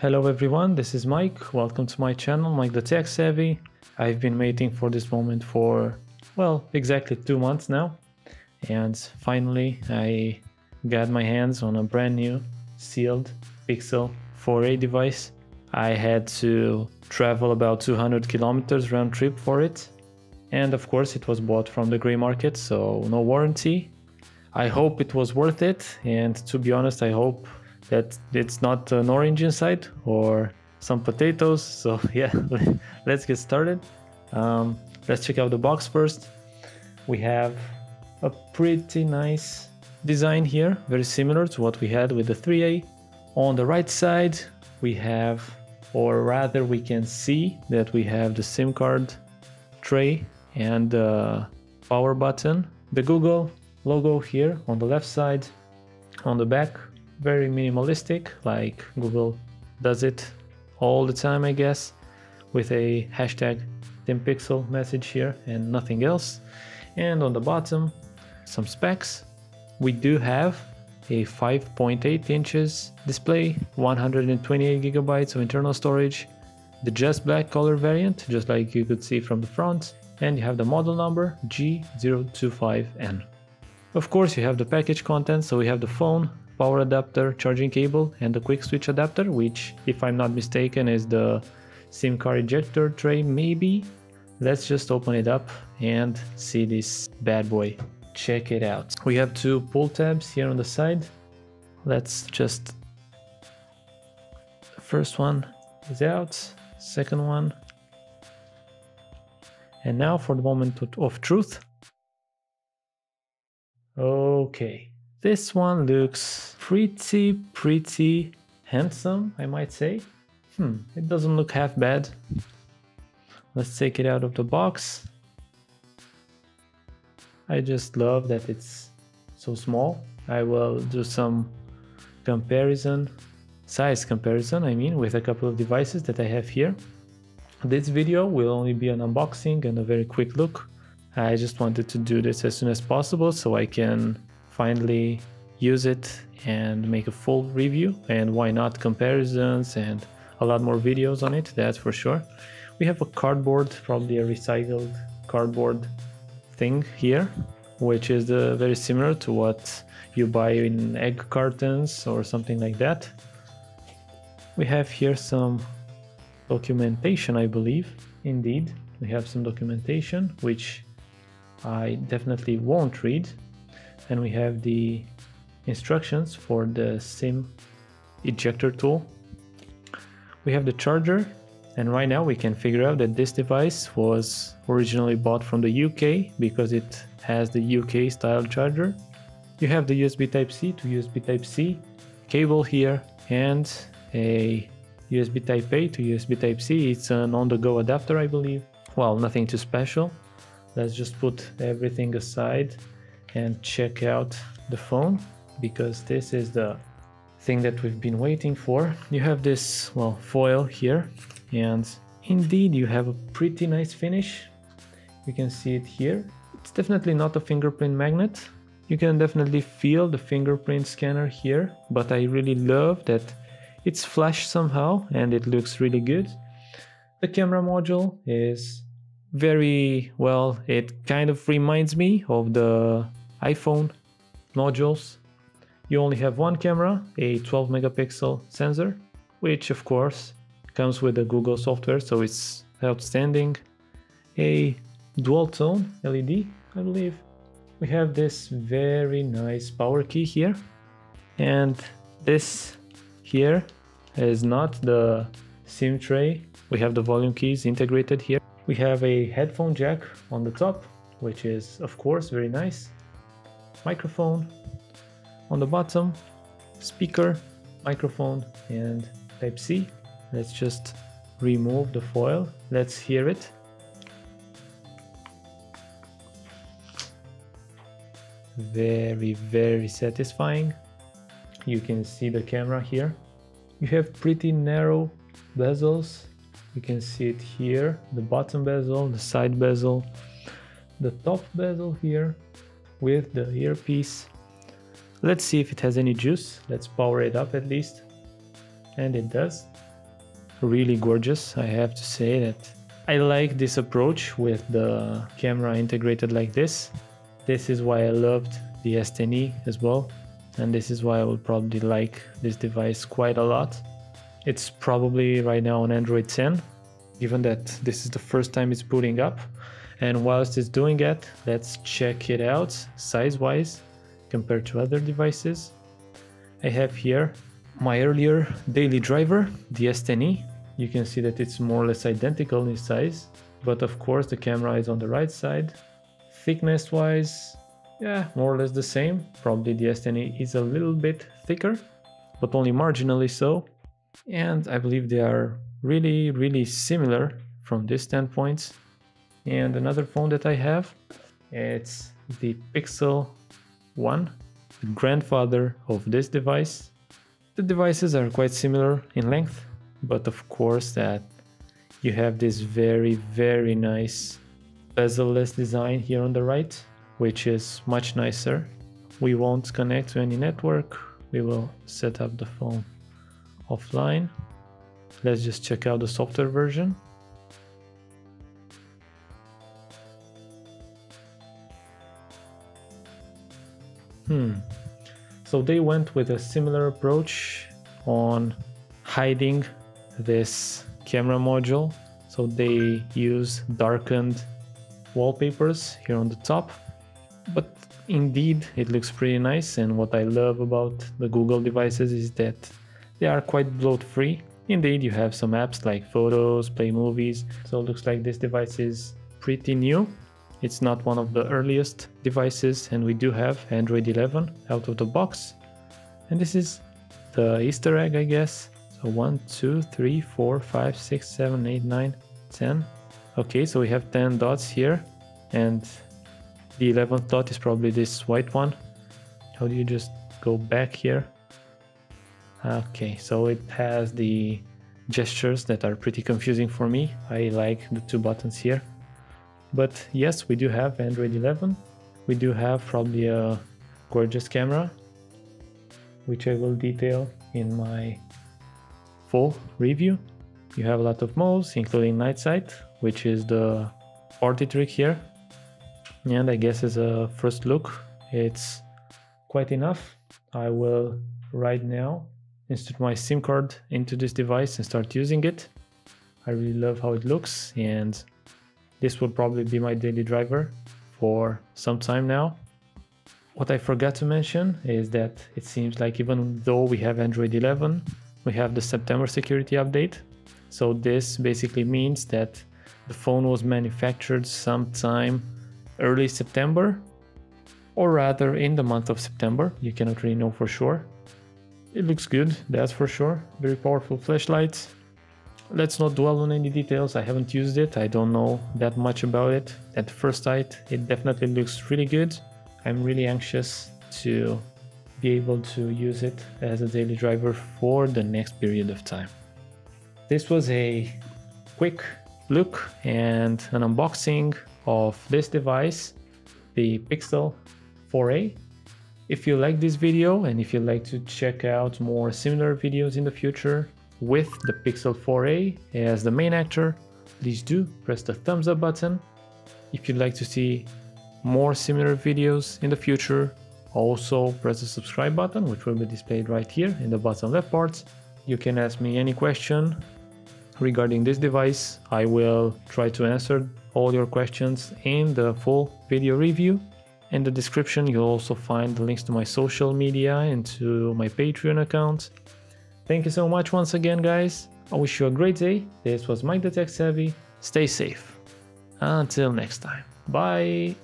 Hello everyone, this is Mike. Welcome to my channel, Mike the Tech Savvy. I've been waiting for this moment for, well, exactly 2 months now. And finally, I got my hands on a brand new sealed Pixel 4a device. I had to travel about 200 kilometers round trip for it. And of course, it was bought from the gray market, so no warranty. I hope it was worth it. And to be honest, I hope that it's not an orange inside or some potatoes. So yeah, let's get started. Let's check out the box first. We have a pretty nice design here, very similar to what we had with the 3A. On the right side, we have, or rather we can see that we have the SIM card tray and the power button. The Google logo here on the left side. On the back, very minimalistic, like Google does it all the time, I guess, with a hashtag #ThinPixel message here and nothing else. And on the bottom, some specs. We do have a 5.8 inches display, 128 gigabytes of internal storage, the just black color variant, just like you could see from the front, and you have the model number G025N. Of course, you have the package content, so we have the phone, power adapter, charging cable, and the quick switch adapter, which, if I'm not mistaken, is the SIM card ejector tray, maybe. Let's just open it up and see this bad boy. Check it out. We have two pull tabs here on the side. Let's just... The first one is out, second one. And now for the moment of truth. Okay. This one looks pretty handsome, I might say. It doesn't look half bad. Let's take it out of the box. I just love that it's so small. I will do some size comparison, I mean, with a couple of devices that I have here. This video will only be an unboxing and a very quick look. I just wanted to do this as soon as possible so I can finally use it and make a full review, and why not comparisons and a lot more videos on it, that's for sure. We have a cardboard, probably a recycled cardboard thing here, which is very similar to what you buy in egg cartons or something like that. We have here some documentation, I believe. Indeed, we have some documentation, which I definitely won't read. And we have the instructions for the SIM ejector tool. We have the charger, and right now we can figure out that this device was originally bought from the UK because it has the UK style charger. You have the USB Type-C to USB Type-C cable here, and a USB Type-A to USB Type-C. It's an on-the-go adapter, I believe. Well, nothing too special. Let's just put everything aside and check out the phone, because this is the thing that we've been waiting for. You have this, well, foil here, and indeed you have a pretty nice finish. You can see it here. It's definitely not a fingerprint magnet. You can definitely feel the fingerprint scanner here, but I really love that it's flash somehow and it looks really good. The camera module is very well, it kind of reminds me of the iPhone modules. You only have one camera, a 12 megapixel sensor, which of course comes with the Google software, so it's outstanding. A dual tone LED, I believe. We have this very nice power key here, and this here is not the SIM tray. We have the volume keys integrated here. We have a headphone jack on the top, which is of course very nice. Microphone on the bottom, speaker, microphone, and Type-C. Let's just remove the foil. Let's hear it. Very satisfying. You can see the camera here. You have pretty narrow bezels. You can see it here, the bottom bezel, the side bezel, the top bezel here with the earpiece. Let's see if it has any juice. Let's power it up at least. And it does. really gorgeous. I have to say that I like this approach with the camera integrated like this. This is why I loved the S10e as well, and this is why I will probably like this device quite a lot. It's probably right now on Android 10, given that this is the first time it's booting up. And whilst it's doing that, let's check it out size-wise compared to other devices. I have here my earlier daily driver, the S10e. You can see that it's more or less identical in size, but of course the camera is on the right side. Thickness wise, yeah, more or less the same. Probably the S10e is a little bit thicker, but only marginally so. And I believe they are really similar from this standpoint. And another phone that I have, it's the Pixel 1, the grandfather of this device. The devices are quite similar in length, but of course that you have this very nice bezel-less design here on the right, which is much nicer. We won't connect to any network. We will set up the phone offline. Let's just check out the software version. So they went with a similar approach on hiding this camera module. So they use darkened wallpapers here on the top, but indeed it looks pretty nice. And what I love about the Google devices is that they are quite bloat free. Indeed, you have some apps like Photos, Play Movies, so it looks like this device is pretty new. It's not one of the earliest devices, and we do have Android 11 out of the box. And this is the Easter egg, I guess. So 1, 2, 3, 4, 5, 6, 7, 8, 9, 10. Okay, so we have 10 dots here, and the 11th dot is probably this white one. How do you just go back here? Okay, so it has the gestures that are pretty confusing for me. I like the two buttons here. But yes, we do have Android 11. We do have probably a gorgeous camera, which I will detail in my full review. You have a lot of modes, including night sight, which is the party trick here. And I guess as a first look, it's quite enough. I will right now insert my SIM card into this device and start using it. I really love how it looks, and this will probably be my daily driver for some time now. What I forgot to mention is that it seems like even though we have Android 11, we have the September security update. So this basically means that the phone was manufactured sometime early September, or rather in the month of September. You cannot really know for sure. It looks good, that's for sure. Very powerful flashlights. Let's not dwell on any details. I haven't used it. I don't know that much about it. At first sight, it definitely looks really good. I'm really anxious to be able to use it as a daily driver for the next period of time. This was a quick look and an unboxing of this device, the Pixel 4a. If you like this video and if you'd like to check out more similar videos in the future, with the Pixel 4a as the main actor, please do press the thumbs up button. If you'd like to see more similar videos in the future, also press the subscribe button, which will be displayed right here in the bottom left part. You can ask me any question regarding this device. I will try to answer all your questions in the full video review. In the description, you'll also find the links to my social media and to my Patreon account. Thank you so much once again, guys. I wish you a great day. This was Mike the Tech Savvy. Stay safe. Until next time. Bye.